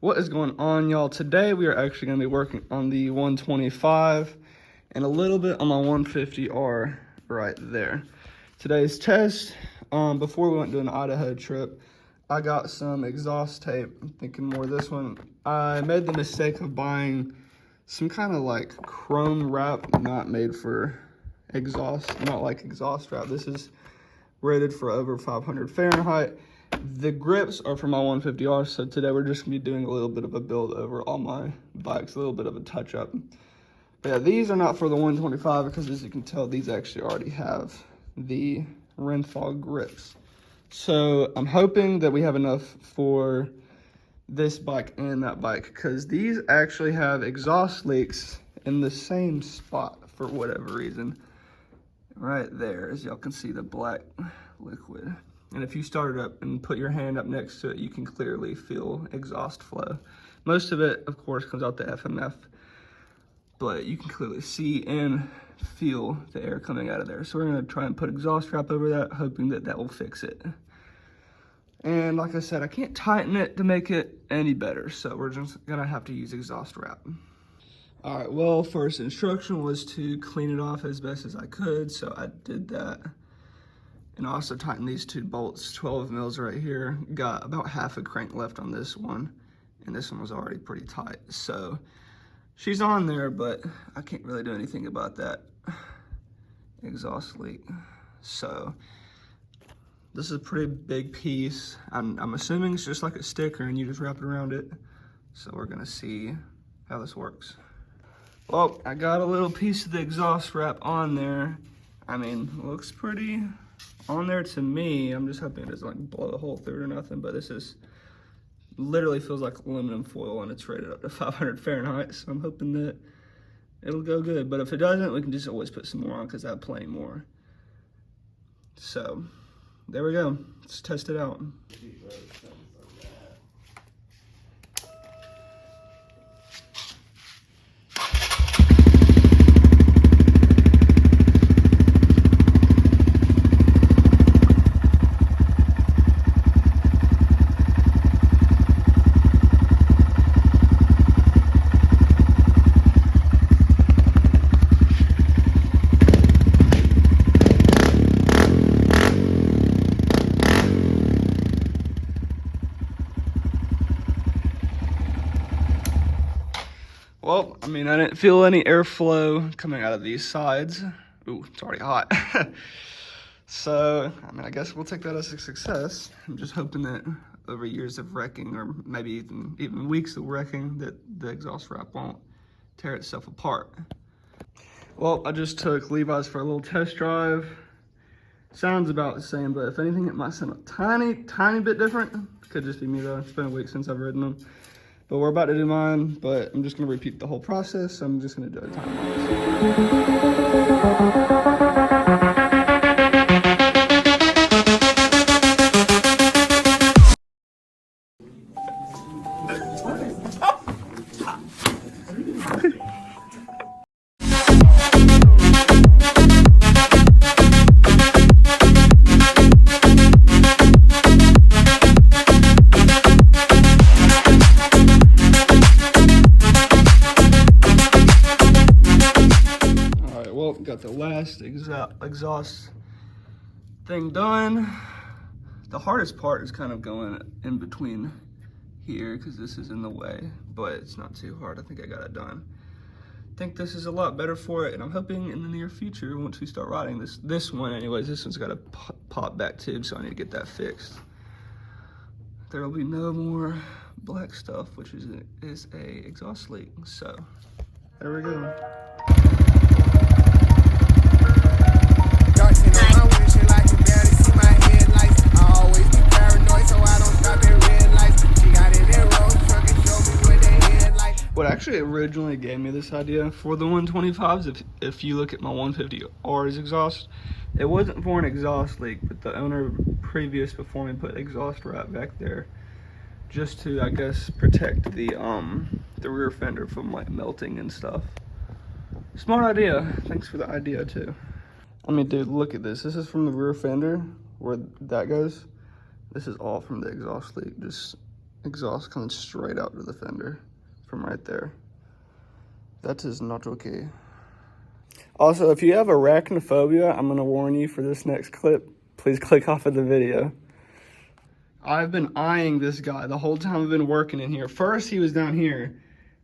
What is going on, y'all? Today we are actually going to be working on the 125 and a little bit on my 150R right there. Today's test, before we went to an Idaho trip, I got some exhaust tape. I'm thinking more of this one. I made the mistake of buying some kind of like chrome wrap, not made for exhaust, not like exhaust wrap. This is rated for over 500 Fahrenheit. The grips are for my 150R, so today we're just gonna be doing a little bit of a build over all my bikes, a little bit of a touch up. But yeah, these are not for the 125 because, as you can tell, these actually already have the Renthal grips. So I'm hoping that we have enough for this bike and that bike, because these actually have exhaust leaks in the same spot for whatever reason. Right there, as y'all can see, the black liquid. And if you start it up and put your hand up next to it, you can clearly feel exhaust flow. Most of it, of course, comes out the FMF, but you can clearly see and feel the air coming out of there. So we're gonna try and put exhaust wrap over that, hoping that that will fix it. And like I said, I can't tighten it to make it any better, so we're just gonna have to use exhaust wrap. All right, well, first instruction was to clean it off as best as I could, so I did that. And also tighten these two bolts, 12 mils right here. Got about half a crank left on this one, and this one was already pretty tight. So she's on there, but I can't really do anything about that exhaust leak. So this is a pretty big piece. I'm assuming it's just like a sticker and you just wrap it around it. So we're gonna see how this works. Well, I got a little piece of the exhaust wrap on there. I mean, looks pretty on there to me. I'm just hoping it doesn't like blow a hole through it or nothing, but this is literally feels like aluminum foil and it's rated up to 500 Fahrenheit. So I'm hoping that it'll go good, but if it doesn't, we can just always put some more on because I have plenty more. So there we go. Let's test it out. Well, I mean, I didn't feel any airflow coming out of these sides. Ooh, it's already hot. So, I mean, I guess we'll take that as a success. I'm just hoping that over years of wrecking, or maybe even weeks of wrecking, that the exhaust wrap won't tear itself apart. Well, I just took Levi's for a little test drive. Sounds about the same, but if anything, it might sound a tiny bit different. Could just be me though. It's been a week since I've ridden them. But we're about to do mine, but I'm just gonna repeat the whole process. So I'm just gonna do a time got the last exhaust thing done. The hardest part is kind of going in between here because this is in the way, but it's not too hard. I think I got it done. I think this is a lot better for it, and I'm hoping in the near future, once we start riding this one anyways, this one's got a pop back tube, so I need to get that fixed. There will be no more black stuff, which is a exhaust leak. So there we go. What actually originally gave me this idea for the 125s, if you look at my 150R's exhaust, it wasn't for an exhaust leak, but the owner previous before me put exhaust wrap back there just to, I guess, protect the rear fender from like melting and stuff. Smart idea. Thanks for the idea too. I mean, dude, look at this. This is from the rear fender where that goes. This is all from the exhaust leak. Just exhaust coming straight out to the fender from right there. That is not okay. Also, if you have arachnophobia, I'm gonna warn you for this next clip. Please click off of the video. I've been eyeing this guy the whole time I've been working in here. First, he was down here,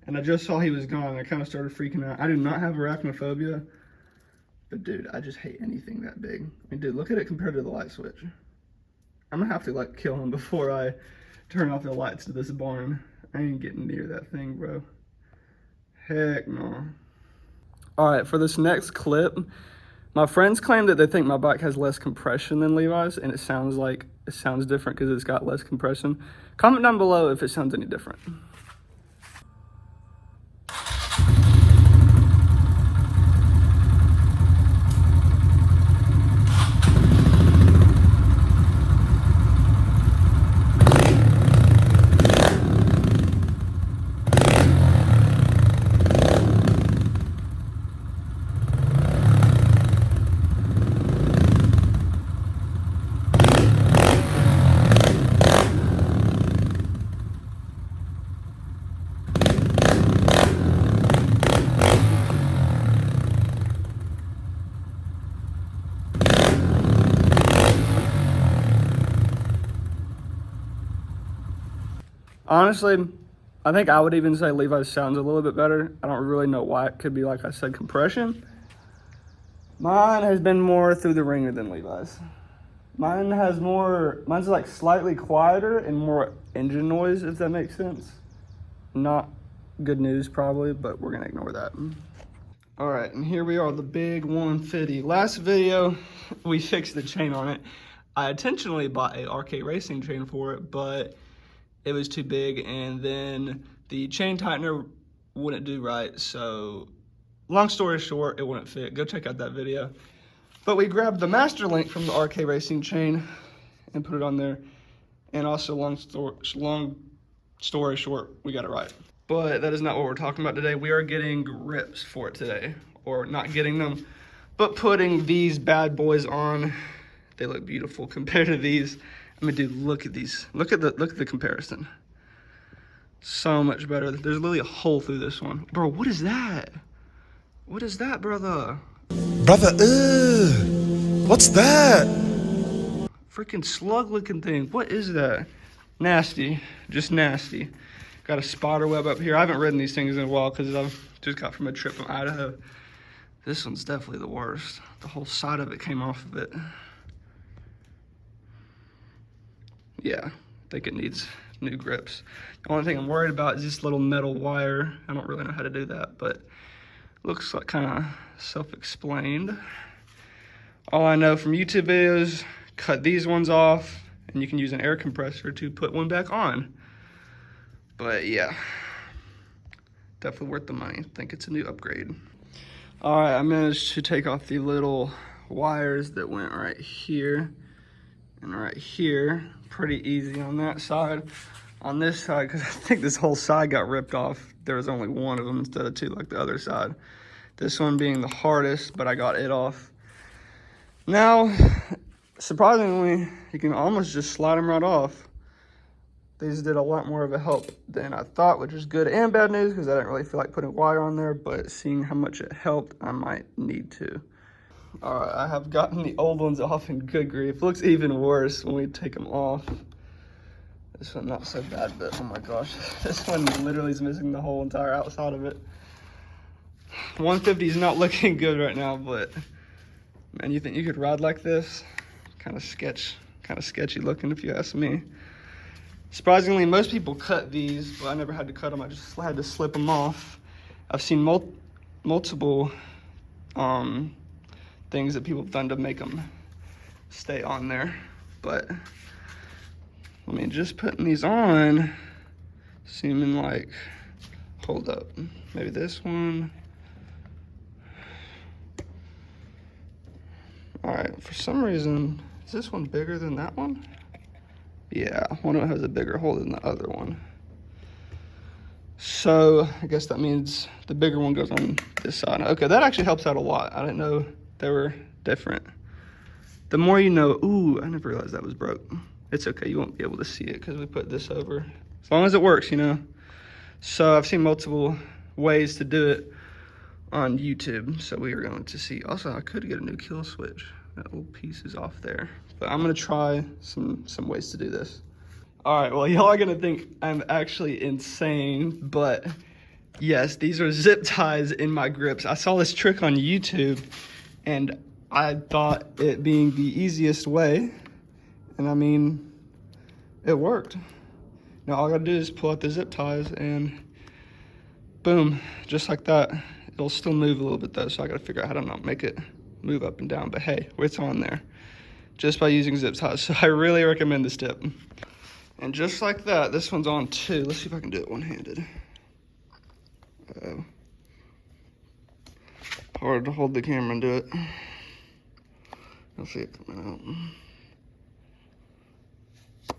and I just saw he was gone, and I kind of started freaking out. I do not have arachnophobia, but dude, I just hate anything that big. I mean, dude, look at it compared to the light switch. I'm gonna have to like kill him before I turn off the lights to this barn. I ain't getting near that thing, bro. Heck no. All right, for this next clip, my friends claim that they think my bike has less compression than Levi's, and it sounds different because it's got less compression. Comment down below if it sounds any different. Honestly, I think I would even say Levi's sounds a little bit better. I don't really know why. It could be, like I said, compression. Mine has been more through the ringer than Levi's. Mine's like slightly quieter and more engine noise, if that makes sense. Not good news probably, but we're gonna ignore that. All right, and here we are, the big 150. Last video, we fixed the chain on it. I intentionally bought a RK Racing chain for it, but it was too big, and then the chain tightener wouldn't do right, so long story short, it wouldn't fit. Go check out that video. But we grabbed the master link from the RK Racing chain and put it on there, and also long story short, we got it right. But that is not what we're talking about today. We are getting grips for it today, or not getting them, but putting these bad boys on. They look beautiful compared to these. I mean, dude, look at these. Look at the comparison. So much better. There's literally a hole through this one. Bro, what is that? What is that, brother? Brother, what's that? Freaking slug looking thing. What is that? Nasty, just nasty. Got a spider web up here. I haven't ridden these things in a while because I've just got from a trip in Idaho. This one's definitely the worst. The whole side of it came off of it. Yeah, I think it needs new grips. The only thing I'm worried about is this little metal wire. I don't really know how to do that, but looks like kind of self-explained. All I know from YouTube videos, cut these ones off, and you can use an air compressor to put one back on. But yeah, definitely worth the money. I think it's a new upgrade. All right, I managed to take off the little wires that went right here and right here. Pretty easy on that side. On this side, because I think this whole side got ripped off, there was only one of them instead of two like the other side. This one being the hardest, but I got it off. Now, surprisingly, you can almost just slide them right off. These did a lot more of a help than I thought, which is good and bad news because I didn't really feel like putting wire on there, but seeing how much it helped, I might need to. All right, I have gotten the old ones off, and good grief. Looks even worse when we take them off. This one not so bad, but oh my gosh. This one literally is missing the whole entire outside of it. 150 is not looking good right now, but man, you think you could ride like this? Kind of sketchy looking if you ask me. Surprisingly, most people cut these, but I never had to cut them. I just had to slip them off. I've seen multiple things that people have done to make them stay on there, but I mean, just putting these on, seeming like, hold up, maybe this one. All right, for some reason, is this one bigger than that one? Yeah, one of them has a bigger hole than the other one. So I guess that means the bigger one goes on this side. Okay, that actually helps out a lot. I didn't know they were different. The more you know. Ooh, I never realized that was broke. It's okay, you won't be able to see it because we put this over As long as it works, you know. So I've seen multiple ways to do it on YouTube. So we are going to see. Also, I could get a new kill switch. That little piece is off there. But I'm gonna try some ways to do this. All right, well, y'all are gonna think I'm actually insane, but yes, these are zip ties in my grips. I saw this trick on YouTube and I thought it being the easiest way, and I mean, it worked. Now all I gotta do is pull out the zip ties and boom, just like that. It'll still move a little bit though, so I gotta figure out how to not make it move up and down, but hey, it's on there just by using zip ties. So I really recommend this tip. And just like that, this one's on too. Let's see if I can do it one-handed. Hard to hold the camera and do it. I'll see it coming out.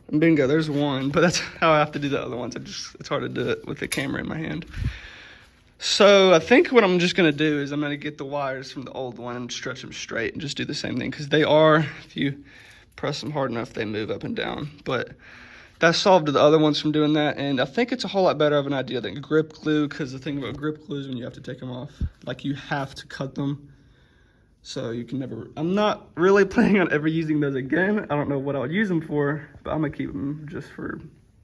And bingo, there's one, but that's how I have to do the other ones. It's hard to do it with the camera in my hand. So I think what I'm just gonna do is I'm gonna get the wires from the old one and stretch them straight and just do the same thing, because they are, if you press them hard enough, they move up and down. But that solved the other ones from doing that, and I think it's a whole lot better of an idea than grip glue, because the thing about grip glue is when you have to take them off, like you have to cut them. So you can never, I'm not really planning on ever using those again. I don't know what I would use them for, but I'm gonna keep them just for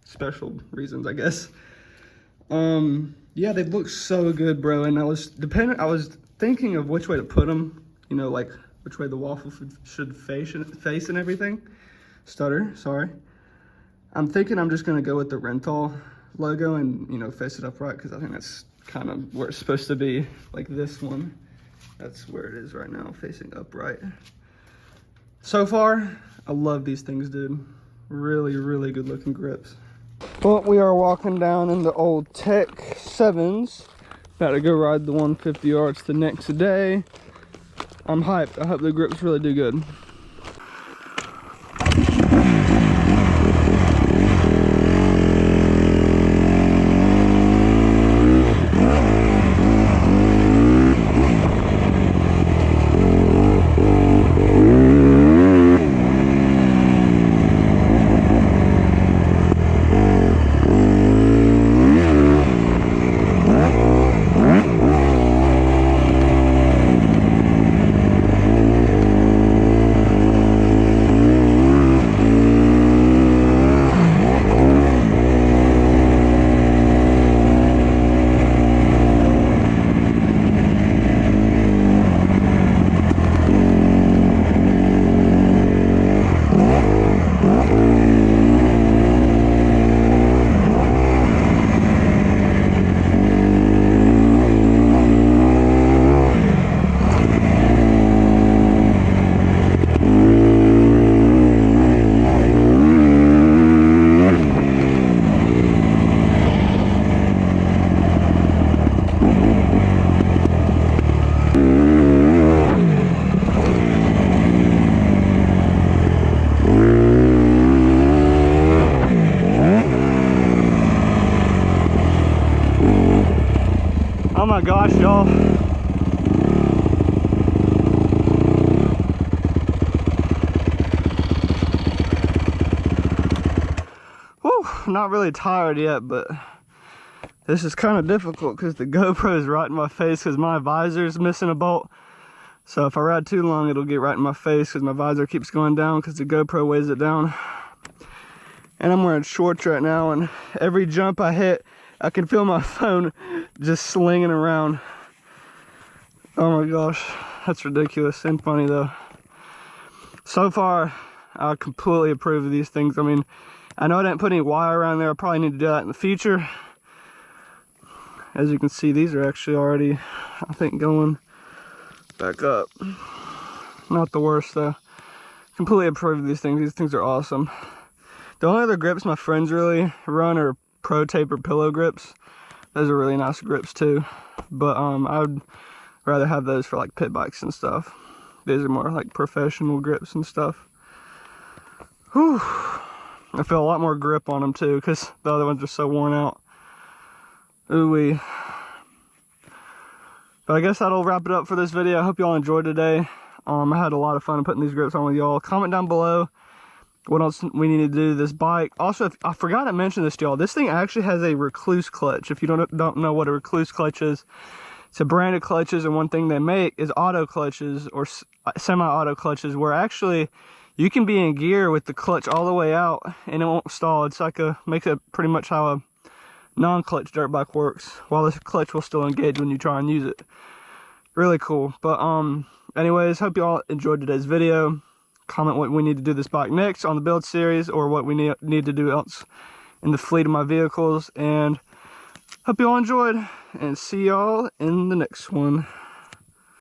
special reasons, I guess. Yeah, they look so good, bro. And I was thinking of which way to put them, you know, like which way the waffle should face and everything. Sorry. I'm thinking I'm just gonna go with the Renthal logo and, you know, face it upright, because I think that's kind of where it's supposed to be, like this one. That's where it is right now, facing upright. So far, I love these things, dude. Really, really good looking grips. Well, we are walking down in the old Tech 7s. About to go ride the 150R. It's the next day. I'm hyped. I hope the grips really do good. Oh my gosh, y'all. Whew, not really tired yet, but this is kind of difficult because the GoPro is right in my face because my visor is missing a bolt. So if I ride too long, it'll get right in my face because my visor keeps going down because the GoPro weighs it down. And I'm wearing shorts right now, and every jump I hit, I can feel my phone just slinging around. Oh my gosh, that's ridiculous and funny though. So far, I completely approve of these things. I mean, I know I didn't put any wire around there. I probably need to do that in the future. As you can see, these are actually already, I think, going back up. Not the worst though. Completely approve of these things. These things are awesome. The only other grips my friends really run are Pro Taper pillow grips. Those are really nice grips too. But I would rather have those for like pit bikes and stuff. These are more like professional grips and stuff. Whew. I feel a lot more grip on them too because the other ones are so worn out. Ooh-wee. But I guess that'll wrap it up for this video. I hope y'all enjoyed today. I had a lot of fun putting these grips on with y'all. Comment down below what else we need to do to this bike. Also, I forgot to mention this to y'all, this thing actually has a recluse clutch. If you don't know what a recluse clutch is, it's a brand of clutches, and one thing they make is auto clutches or semi-auto clutches, where actually you can be in gear with the clutch all the way out and it won't stall. It's like makes it pretty much how a non-clutch dirt bike works, while the clutch will still engage when you try and use it. Really cool. But anyways, hope you all enjoyed today's video. Comment what we need to do this bike next on the build series, or what we need to do else in the fleet of my vehicles. And hope you all enjoyed, and see y'all in the next one.